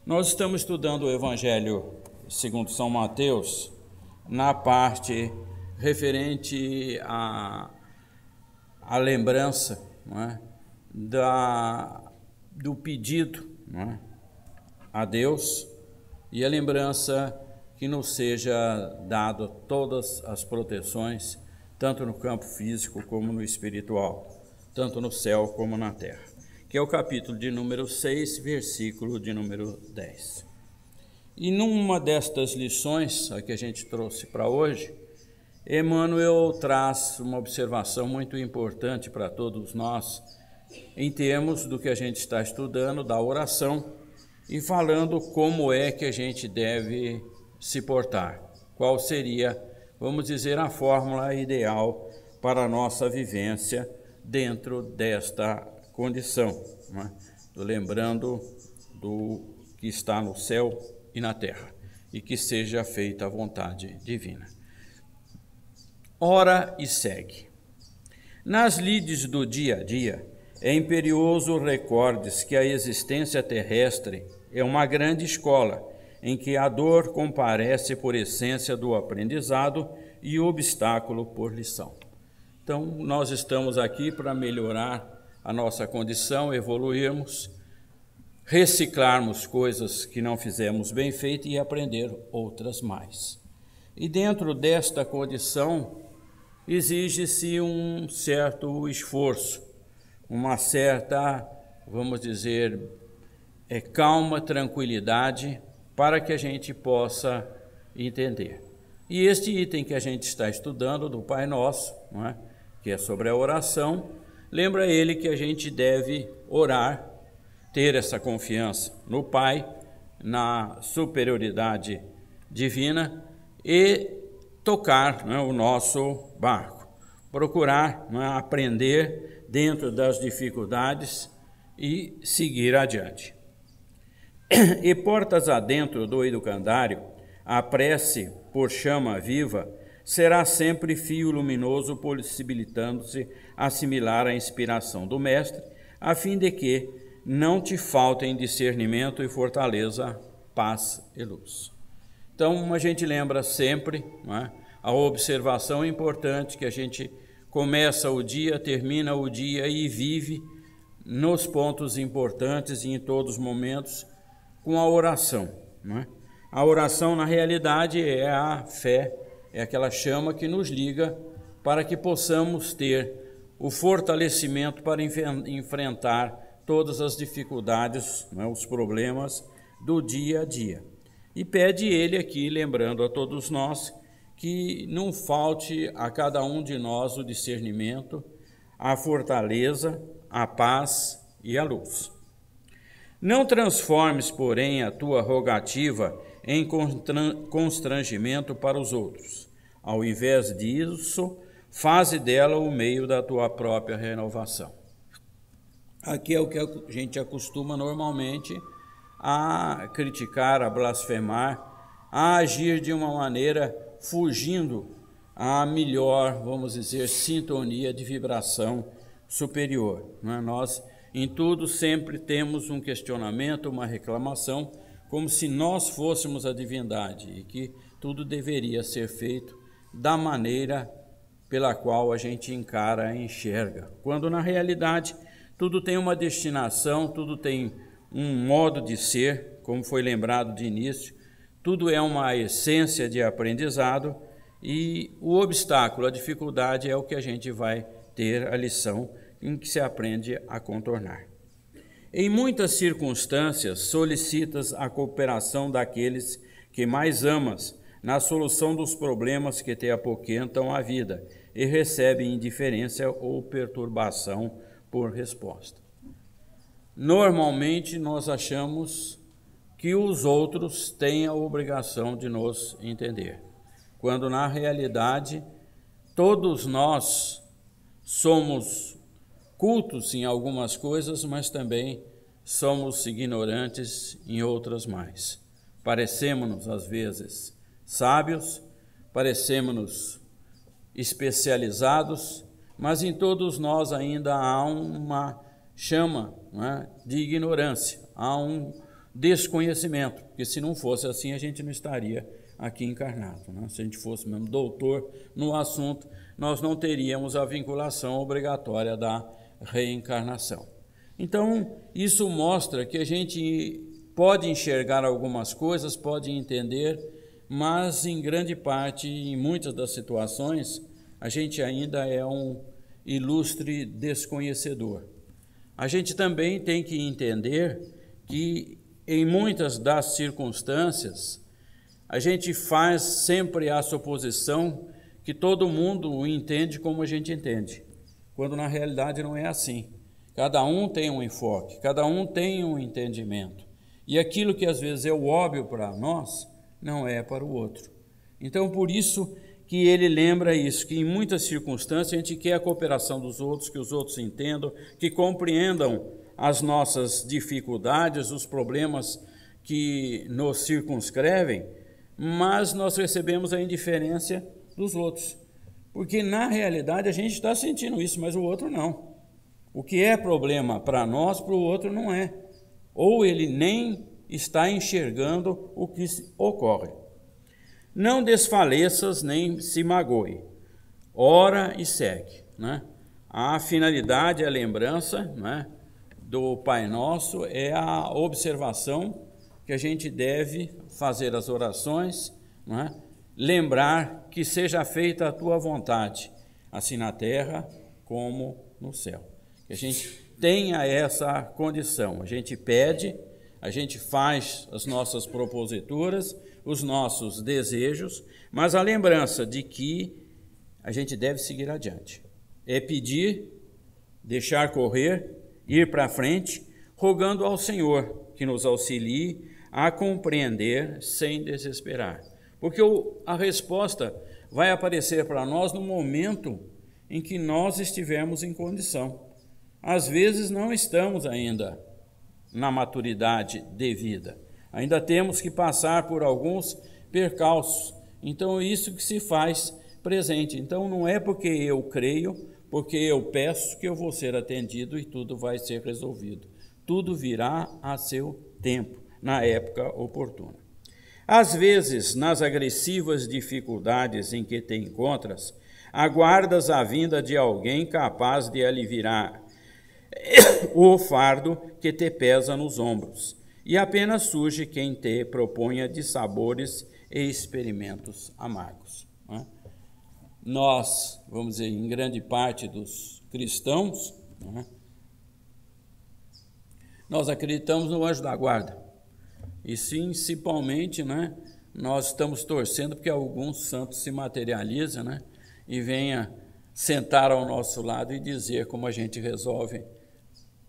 Nós estamos estudando o Evangelho segundo São Mateus na parte referente à lembrança, não é, do pedido, não é, a Deus, e a lembrança que nos seja dado todas as proteções, tanto no campo físico como no espiritual, tanto no céu como na terra, que é o capítulo de número 6, versículo de número 10. E numa destas lições, a que a gente trouxe para hoje, Emmanuel traz uma observação muito importante para todos nós, em termos do que a gente está estudando, da oração, e falando como é que a gente deve se portar, qual seria, vamos dizer, a fórmula ideal para a nossa vivência dentro desta condição, né? Lembrando do que está no céu e na terra, e que seja feita a vontade divina. Ora e segue. Nas lides do dia a dia, é imperioso recordes que a existência terrestre é uma grande escola, em que a dor comparece por essência do aprendizado e o obstáculo por lição. Então, nós estamos aqui para melhorar a nossa condição, evoluirmos, reciclarmos coisas que não fizemos bem feito e aprender outras mais. E dentro desta condição, exige-se um certo esforço, uma certa, vamos dizer, calma, tranquilidade, para que a gente possa entender. E este item que a gente está estudando do Pai Nosso, não é? Que é sobre a oração, lembra ele que a gente deve orar, ter essa confiança no Pai, na superioridade divina e tocar, não é, o nosso barco. Procurar, não é, aprender dentro das dificuldades e seguir adiante. E portas adentro do educandário, a prece por chama viva será sempre fio luminoso, possibilitando-se assimilar a inspiração do Mestre, a fim de que não te faltem discernimento e fortaleza, paz e luz. Então, a gente lembra sempre, não é, a observação importante que a gente começa o dia, termina o dia e vive nos pontos importantes e em todos os momentos com a oração, não é? A oração, na realidade, é a fé, é aquela chama que nos liga para que possamos ter o fortalecimento para enfrentar todas as dificuldades, não é, os problemas do dia a dia. E pede ele aqui, lembrando a todos nós, que não falte a cada um de nós o discernimento, a fortaleza, a paz e a luz. Não transformes, porém, a tua rogativa em constrangimento para os outros. Ao invés disso, faze dela o meio da tua própria renovação. Aqui é o que a gente acostuma normalmente a criticar, a blasfemar, a agir de uma maneira fugindo à melhor, vamos dizer, sintonia de vibração superior. Não é? Nós, em tudo, sempre temos um questionamento, uma reclamação, como se nós fôssemos a divindade e que tudo deveria ser feito da maneira pela qual a gente encara e enxerga, quando na realidade tudo tem uma destinação, tudo tem um modo de ser, como foi lembrado de início, tudo é uma essência de aprendizado e o obstáculo, a dificuldade é o que a gente vai ter a lição em que se aprende a contornar. Em muitas circunstâncias, solicitas a cooperação daqueles que mais amas na solução dos problemas que te apoquentam a vida e recebem indiferença ou perturbação por resposta. Normalmente, nós achamos que os outros têm a obrigação de nos entender, quando na realidade todos nós somos cultos em algumas coisas, mas também somos ignorantes em outras mais. Parecemos-nos, às vezes, sábios, parecemos-nos especializados, mas em todos nós ainda há uma chama, não é, de ignorância, há um desconhecimento, porque se não fosse assim, a gente não estaria aqui encarnado, né? Se a gente fosse mesmo doutor no assunto, nós não teríamos a vinculação obrigatória da reencarnação. Então, isso mostra que a gente pode enxergar algumas coisas, pode entender, mas em grande parte, em muitas das situações, a gente ainda é um ilustre desconhecedor. A gente também tem que entender que, em muitas das circunstâncias, a gente faz sempre a suposição que todo mundo o entende como a gente entende, quando na realidade não é assim. Cada um tem um enfoque, cada um tem um entendimento. E aquilo que às vezes é o óbvio para nós, não é para o outro. Então, por isso que ele lembra isso, que em muitas circunstâncias a gente quer a cooperação dos outros, que os outros entendam, que compreendam as nossas dificuldades, os problemas que nos circunscrevem, mas nós recebemos a indiferença dos outros. Porque, na realidade, a gente está sentindo isso, mas o outro não. O que é problema para nós, para o outro não é. Ou ele nem está enxergando o que ocorre. Não desfaleças nem se magoe. Ora e segue, né? A finalidade, a lembrança, né, do Pai Nosso é a observação que a gente deve fazer as orações, né? Lembrar que seja feita a tua vontade, assim na terra como no céu. Que a gente tenha essa condição, a gente pede, a gente faz as nossas proposituras, os nossos desejos, mas a lembrança de que a gente deve seguir adiante. É pedir, deixar correr, ir para frente, rogando ao Senhor que nos auxilie a compreender sem desesperar. Porque a resposta vai aparecer para nós no momento em que nós estivermos em condição. Às vezes não estamos ainda na maturidade devida. Ainda temos que passar por alguns percalços. Então, isso que se faz presente. Então, não é porque eu creio, porque eu peço que eu vou ser atendido e tudo vai ser resolvido. Tudo virá a seu tempo, na época oportuna. Às vezes, nas agressivas dificuldades em que te encontras, aguardas a vinda de alguém capaz de aliviar o fardo que te pesa nos ombros, e apenas surge quem te proponha de sabores e experimentos amargos. Nós, vamos dizer, em grande parte dos cristãos, nós acreditamos no anjo da guarda, e principalmente, nós estamos torcendo porque algum santo se materializa, e venha sentar ao nosso lado e dizer como a gente resolve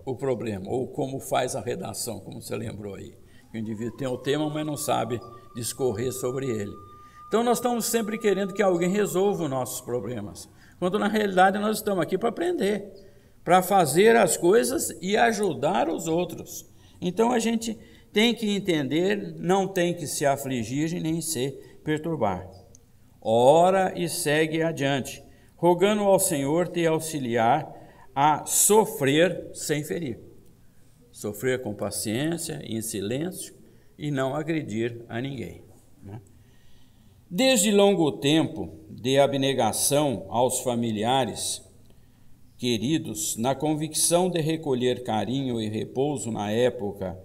o problema, ou como faz a redação, como você lembrou aí. O indivíduo tem o tema, mas não sabe discorrer sobre ele. Então, nós estamos sempre querendo que alguém resolva os nossos problemas, quando na realidade nós estamos aqui para aprender, para fazer as coisas e ajudar os outros. Então, a gente tem que entender, não tem que se afligir nem se perturbar. Ora e segue adiante, rogando ao Senhor te auxiliar a sofrer sem ferir. Sofrer com paciência, em silêncio e não agredir a ninguém. Desde longo tempo de abnegação aos familiares queridos, na convicção de recolher carinho e repouso na época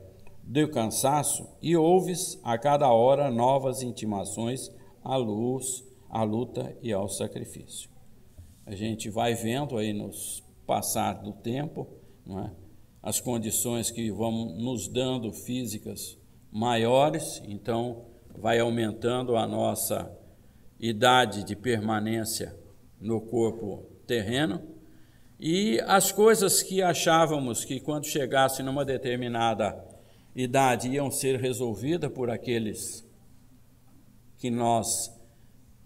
do cansaço, e ouves a cada hora novas intimações à luz, à luta e ao sacrifício. A gente vai vendo aí nos passar do tempo, as condições que vão nos dando físicas maiores, então vai aumentando a nossa idade de permanência no corpo terreno, e as coisas que achávamos que quando chegasse numa determinada idade iam ser resolvidas por aqueles que nós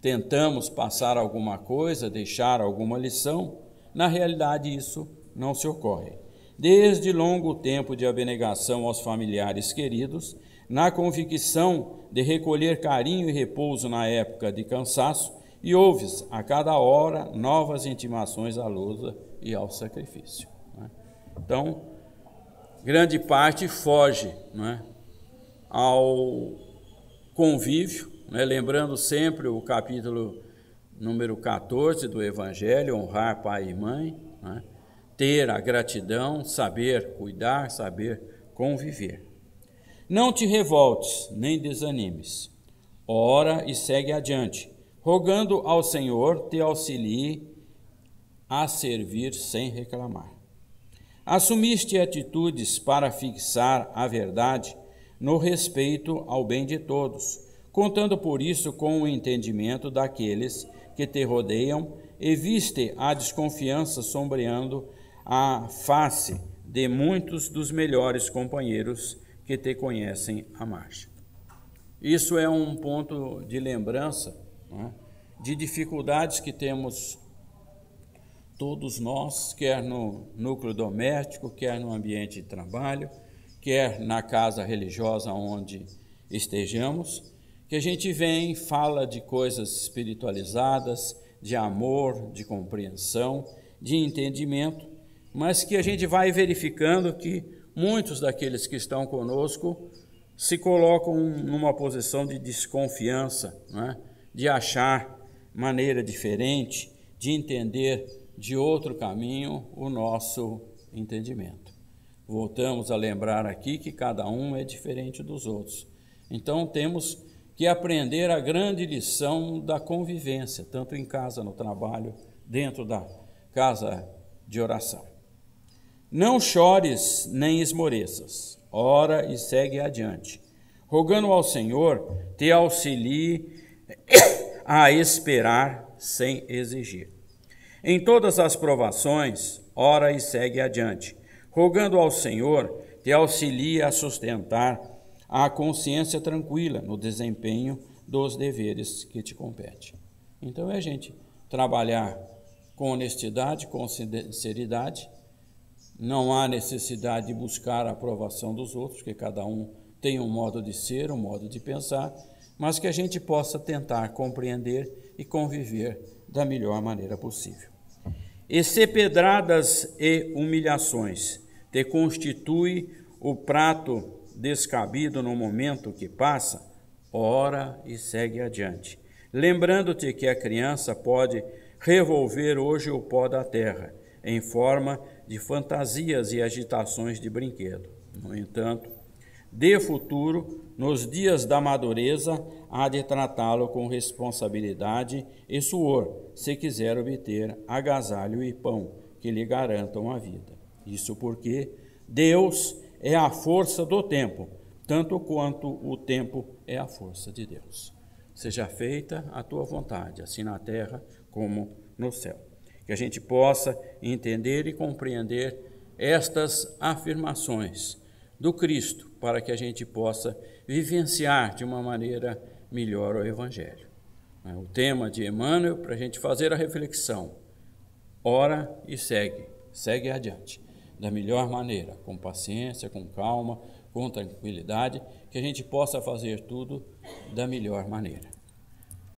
tentamos passar alguma coisa, deixar alguma lição, na realidade isso não se ocorre. Desde longo tempo de abnegação aos familiares queridos, na convicção de recolher carinho e repouso na época de cansaço, e ouves a cada hora novas intimações à luta e ao sacrifício. Então, grande parte foge ao convívio, né? Lembrando sempre o capítulo número 14 do Evangelho, honrar pai e mãe, né? Ter a gratidão, saber cuidar, saber conviver. Não te revoltes, nem desanimes. Ora e segue adiante, rogando ao Senhor te auxilie a servir sem reclamar. Assumiste atitudes para fixar a verdade no respeito ao bem de todos, contando por isso com o entendimento daqueles que te rodeiam, e viste a desconfiança sombreando a face de muitos dos melhores companheiros que te conhecem à margem. Isso é um ponto de lembrança, né, de dificuldades que temos todos nós, quer no núcleo doméstico, quer no ambiente de trabalho, quer na casa religiosa onde estejamos, que a gente vem, fala de coisas espiritualizadas, de amor, de compreensão, de entendimento, mas que a gente vai verificando que muitos daqueles que estão conosco se colocam numa posição de desconfiança, né? De achar maneira diferente, de entender de outro caminho o nosso entendimento. Voltamos a lembrar aqui que cada um é diferente dos outros. Então temos que aprender a grande lição da convivência, tanto em casa, no trabalho, dentro da casa de oração. Não chores nem esmoreças, ora e segue adiante, rogando ao Senhor te auxilie a esperar sem exigir. Em todas as provações, ora e segue adiante, rogando ao Senhor te auxilie a sustentar a consciência tranquila no desempenho dos deveres que te competem. Então é a gente trabalhar com honestidade, com sinceridade. Não há necessidade de buscar a aprovação dos outros, porque cada um tem um modo de ser, um modo de pensar, mas que a gente possa tentar compreender e conviver da melhor maneira possível. E se pedradas e humilhações te constitui o prato descabido no momento que passa, ora e segue adiante, lembrando-te que a criança pode revolver hoje o pó da terra, em forma de fantasias e agitações de brinquedo. No entanto, de futuro, nos dias da madureza, há de tratá-lo com responsabilidade e suor, se quiser obter agasalho e pão que lhe garantam a vida. Isso porque Deus é a força do tempo, tanto quanto o tempo é a força de Deus. Seja feita a tua vontade, assim na terra como no céu. Que a gente possa entender e compreender estas afirmações do Cristo, para que a gente possa vivenciar de uma maneira melhor o Evangelho. O tema de Emmanuel, para a gente fazer a reflexão, ora e segue adiante, da melhor maneira, com paciência, com calma, com tranquilidade, que a gente possa fazer tudo da melhor maneira.